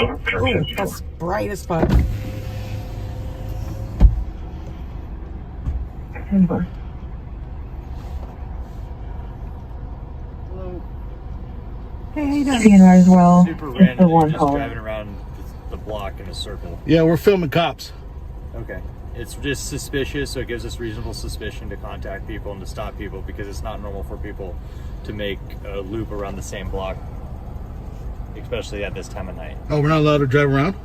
Oh, that's bright as fuck. Hello. Hey, how you doing? DNR as well. Super Just random, the one just call. driving around the block in a circle. Yeah, we're filming cops. Okay. It's just suspicious, so it gives us reasonable suspicion to contact people and to stop people because it's not normal for people to make a loop around the same block, especially at this time of night. Oh, we're not allowed to drive around?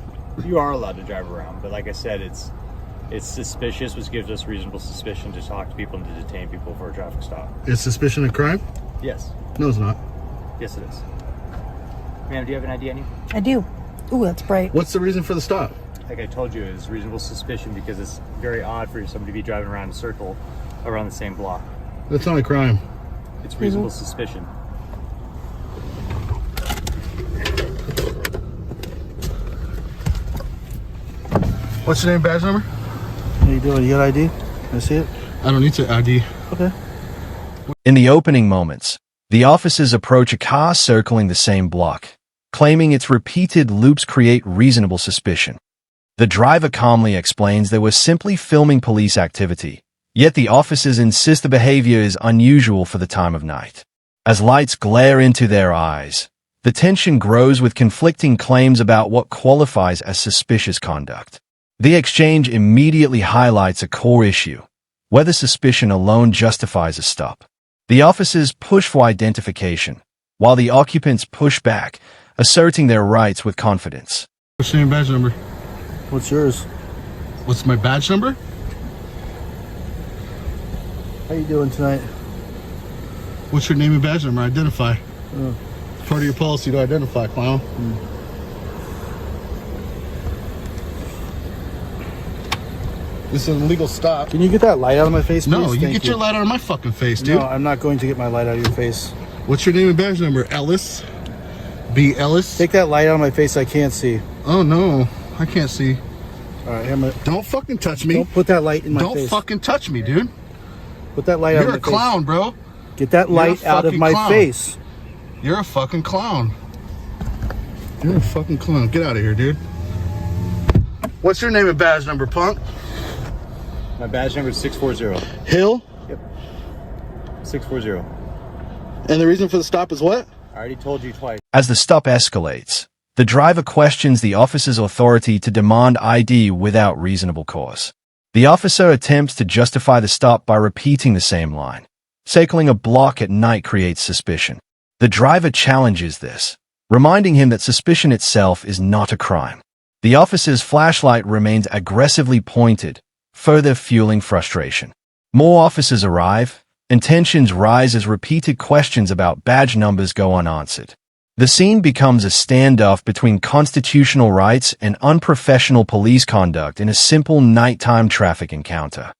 You are allowed to drive around, but like I said, it's suspicious, which gives us reasonable suspicion to talk to people and to detain people for a traffic stop. It's suspicion of crime? Yes. No, it's not. Yes, it is. Ma'am, do you have an ID on you? I do. Ooh, that's bright. What's the reason for the stop? Like I told you, it's reasonable suspicion because it's very odd for somebody to be driving around in a circle around the same block. That's not a crime. It's reasonable suspicion. What's your name, badge number? How you doing? You got ID? Can I see it? I don't need to ID. Okay. In the opening moments, the officers approach a car circling the same block, claiming its repeated loops create reasonable suspicion. The driver calmly explains they were simply filming police activity, yet the officers insist the behavior is unusual for the time of night. As lights glare into their eyes, the tension grows with conflicting claims about what qualifies as suspicious conduct. The exchange immediately highlights a core issue: whether suspicion alone justifies a stop. The officers push for identification, while the occupants push back, asserting their rights with confidence. What's your name, badge number? What's yours? What's my badge number? How you doing tonight? What's your name and badge number? Identify. It's part of your policy to identify, clown. This is an illegal stop. Can you get that light out of my face, please? No, you Thank get your light out of my fucking face, dude. No, I'm not going to get my light out of your face. What's your name and badge number? Ellis? B. Ellis? Take that light out of my face. I can't see. Oh, no. I can't see. All right, I'm gonna, Don't fucking touch me. don't put that light in my Don't face. fucking touch me, dude. Put that light out of You're my a clown, bro. face. Get that light out of fucking my clown. face. You're a fucking clown. You're a fucking clown. Get out of here, dude. What's your name and badge number, punk? My badge number is 640. Hill? 640. And the reason for the stop is what? I already told you twice. As the stop escalates, the driver questions the officer's authority to demand ID without reasonable cause. The officer attempts to justify the stop by repeating the same line. Circling a block at night creates suspicion. The driver challenges this, reminding him that suspicion itself is not a crime. The officer's flashlight remains aggressively pointed, further fueling frustration. More officers arrive, and tensions rise as repeated questions about badge numbers go unanswered. The scene becomes a standoff between constitutional rights and unprofessional police conduct in a simple nighttime traffic encounter.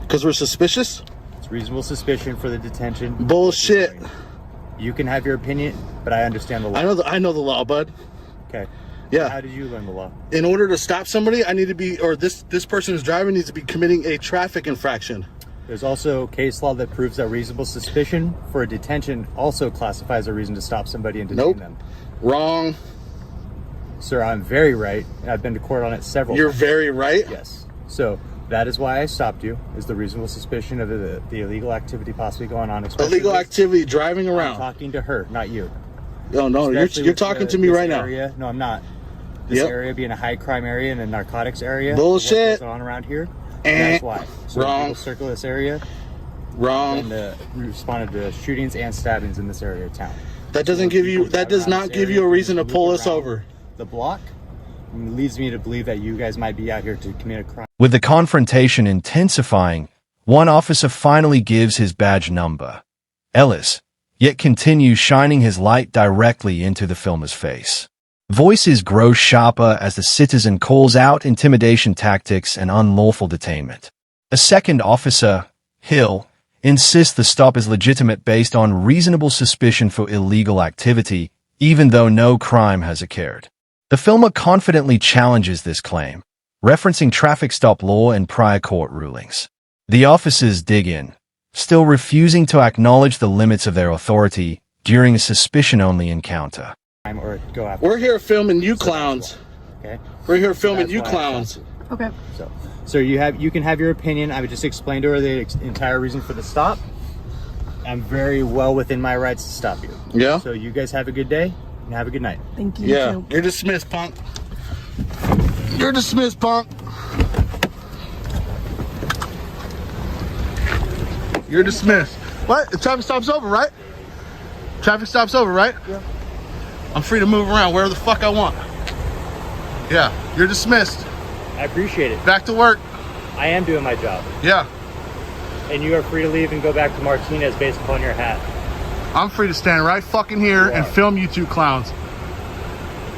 Because we're suspicious? It's reasonable suspicion for the detention. Bullshit. You can have your opinion, but I understand the law. I know the law, bud. Okay. Yeah. How did you learn the law? In order to stop somebody, I need to be, or this person who's driving needs to be committing a traffic infraction. There's also case law that proves that reasonable suspicion for a detention also classifies a reason to stop somebody and detain Nope. them. Wrong. Sir, I'm very right, and I've been to court on it several You're times. very right. Yes. So that is why I stopped you, is the reasonable suspicion of the illegal activity possibly going on. Illegal activity, driving I'm around. talking to her, not you. Oh, no, Especially you're with talking to me this right area. No, I'm not. This Yep. area being a high crime area and a narcotics area. Bullshit. What goes on around here? That's why. So when Wrong. people circle this area, Wrong. and responded to shootings and stabbings in this area of town. That doesn't give you, that does not give you a reason to pull us over. The block leads me to believe that you guys might be out here to commit a crime. With the confrontation intensifying, one officer finally gives his badge number, Ellis, yet continues shining his light directly into the filmer's face. Voices grow sharper as the citizen calls out intimidation tactics and unlawful detainment. A second officer, Hill, insists the stop is legitimate based on reasonable suspicion for illegal activity, even though no crime has occurred. The filmer confidently challenges this claim, referencing traffic stop law and prior court rulings. The officers dig in, still refusing to acknowledge the limits of their authority during a suspicion-only encounter. Or go after. We're here filming you clowns. Okay. We're here filming That's you why I clowns. Okay. So, sir, you can have your opinion. I would just explain to her the entire reason for the stop. I'm very well within my rights to stop you. Yeah. So you guys have a good day and have a good night. Thank you. Yeah. Too. You're dismissed, punk. You're dismissed, punk. You're dismissed. What? The traffic stop's over, right? Traffic stop's over, right? Yeah. I'm free to move around wherever the fuck I want. Yeah. You're dismissed. I appreciate it. Back to work. I am doing my job. Yeah. And you are free to leave and go back to Martinez based upon your hat. I'm free to stand right fucking here and film you two clowns.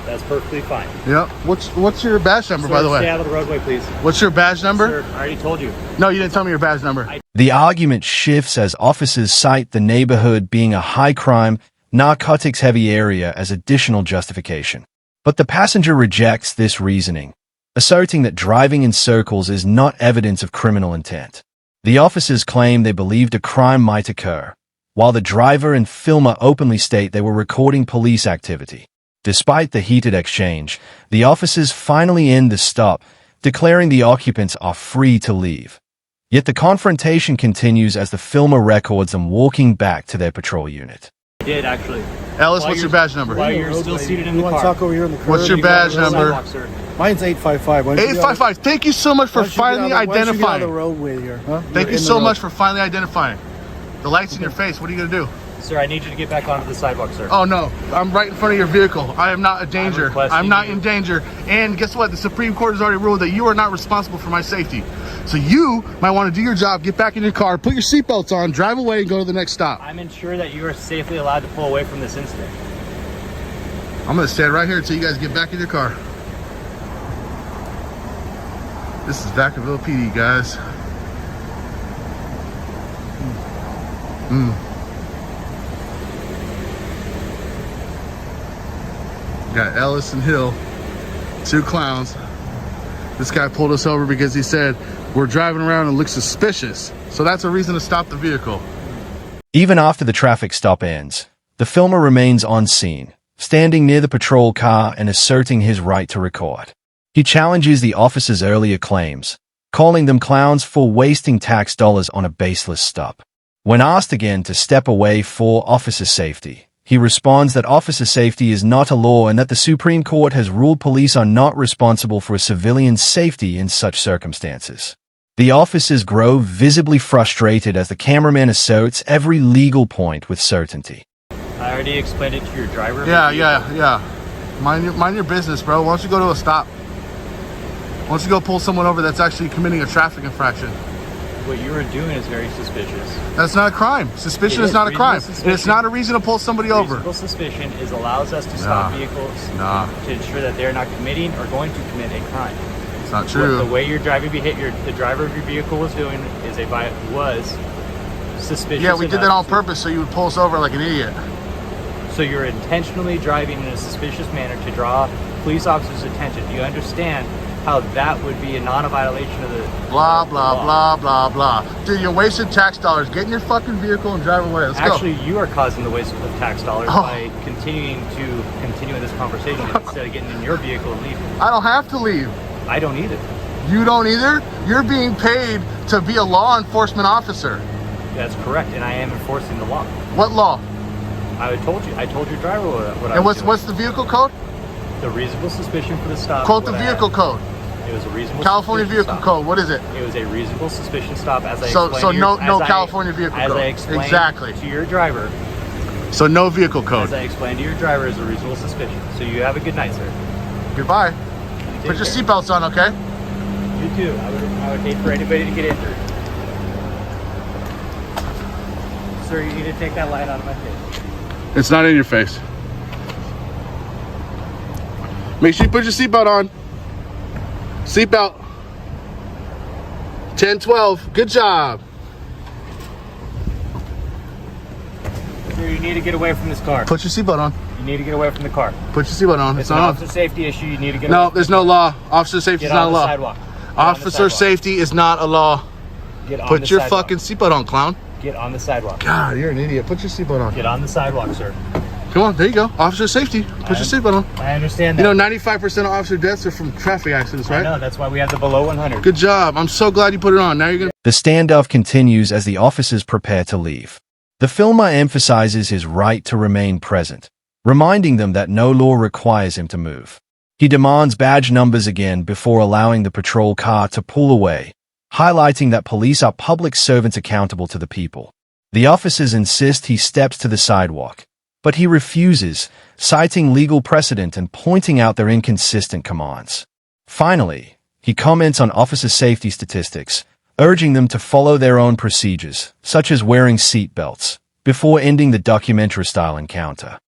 That's perfectly fine. Yep. What's your badge number, by the way? Stay out of the roadway, please. What's your badge number? Sir, I already told you. No, you didn't tell me your badge number. The argument shifts as officers cite the neighborhood being a high-crime, narcotics-heavy area as additional justification. But the passenger rejects this reasoning, asserting that driving in circles is not evidence of criminal intent. The officers claim they believed a crime might occur, while the driver and filmer openly state they were recording police activity. Despite the heated exchange, the officers finally end the stop, declaring the occupants are free to leave. Yet the confrontation continues as the filmer records them walking back to their patrol unit. I did, actually. Ellis, what's your badge number? While you're still seated in You the want to car. talk over here in the curb? What's your badge number? Sidewalk, sir. Mine's 855. 855. Thank you so much for finally Why don't you get out of the identifying. roadway here, huh? Thank You're you in so the much road. for finally identifying. The light's in your face. What are you going to do? Sir, I need you to get back onto the sidewalk, sir. Oh, no. I'm right in front of your vehicle. I am not a danger. requesting I'm not you- in danger. And guess what? The Supreme Court has already ruled that you are not responsible for my safety. So you might want to do your job, get back in your car, put your seatbelts on, drive away, and go to the next stop. I'm ensure that you are safely allowed to pull away from this incident. I'm going to stand right here until you guys get back in your car. This is Vacaville PD, guys. Got Ellis and Hill, two clowns. This guy pulled us over because he said we're driving around and look suspicious. So that's a reason to stop the vehicle. Even after the traffic stop ends, the filmer remains on scene, standing near the patrol car and asserting his right to record. He challenges the officers' earlier claims, calling them clowns for wasting tax dollars on a baseless stop. When asked again to step away for officer safety, he responds that officer safety is not a law and that the Supreme Court has ruled police are not responsible for a civilian's safety in such circumstances. The officers grow visibly frustrated as the cameraman asserts every legal point with certainty. I already explained it to your driver. Yeah. Mind your business, bro. Why don't you go to a stop? Why don't you go pull someone over that's actually committing a traffic infraction? What you are doing is very suspicious. That's not a crime. Suspicion It is is not a crime. reasonable And it's suspicion. not a reason to pull somebody over. Reasonable suspicion allows us to stop vehicles to ensure that they're not committing or going to commit a crime. It's not What true. the way your driving behavior, the driver of your vehicle was doing was suspicious. Yeah, we did that enough. on purpose so you would pull us over like an idiot. So you're intentionally driving in a suspicious manner to draw police officers' attention. Do you understand how that would be a non-violation of the Blah, of the blah, law? blah, blah, blah. Dude, you're wasting tax dollars. Get in your fucking vehicle and drive away. Let's Actually, you are causing the waste of tax dollars Oh. by continue this conversation instead of getting in your vehicle and leaving. go. I don't have to leave. I don't either. You don't either? You're being paid to be a law enforcement officer. That's correct, and I am enforcing the law. What law? I told your driver what I And was what's doing. the vehicle code? The reasonable suspicion for the stop. Quote the what I vehicle had. code. It was a reasonable California suspicion vehicle stop. code. What is it? It was a reasonable suspicion stop, as I So explained. no California vehicle as code. I explained Exactly. to your driver. So no vehicle As code. I explained to your driver, is a reasonable suspicion. So you have a good night, sir. Goodbye. You Put take your care. seatbelts on, okay? You too. I would hate for anybody to get injured. Sir, you need to take that light out of my face. It's not in your face. Make sure you put your seatbelt on. Seatbelt. 10-12. Good job. Sir, you need to get away from this car. Put your seatbelt on. You need to get away from the car. Put your seatbelt on. It's It's an not on. officer safety issue. You need to get No, away. there's no law. Officer safety Get is not a on the law. sidewalk. Get on the Officer sidewalk. safety is not a law. Get on Put the your sidewalk. fucking seatbelt on, clown. Get on the sidewalk. God, you're an idiot. Put your seatbelt on. Get on the sidewalk, sir. Come on, there you go. Officer safety. Put your seatbelt on. I understand that. You know, 95% of officer deaths are from traffic accidents, right? No, that's why we have the below 100. Good job. I'm so glad you put it on. Now you're gonna. The standoff continues as the officers prepare to leave. The filmer emphasizes his right to remain present, reminding them that no law requires him to move. He demands badge numbers again before allowing the patrol car to pull away, highlighting that police are public servants accountable to the people. The officers insist he steps to the sidewalk, but he refuses, citing legal precedent and pointing out their inconsistent commands. Finally, he comments on officer safety statistics, urging them to follow their own procedures, such as wearing seat belts, before ending the documentary-style encounter.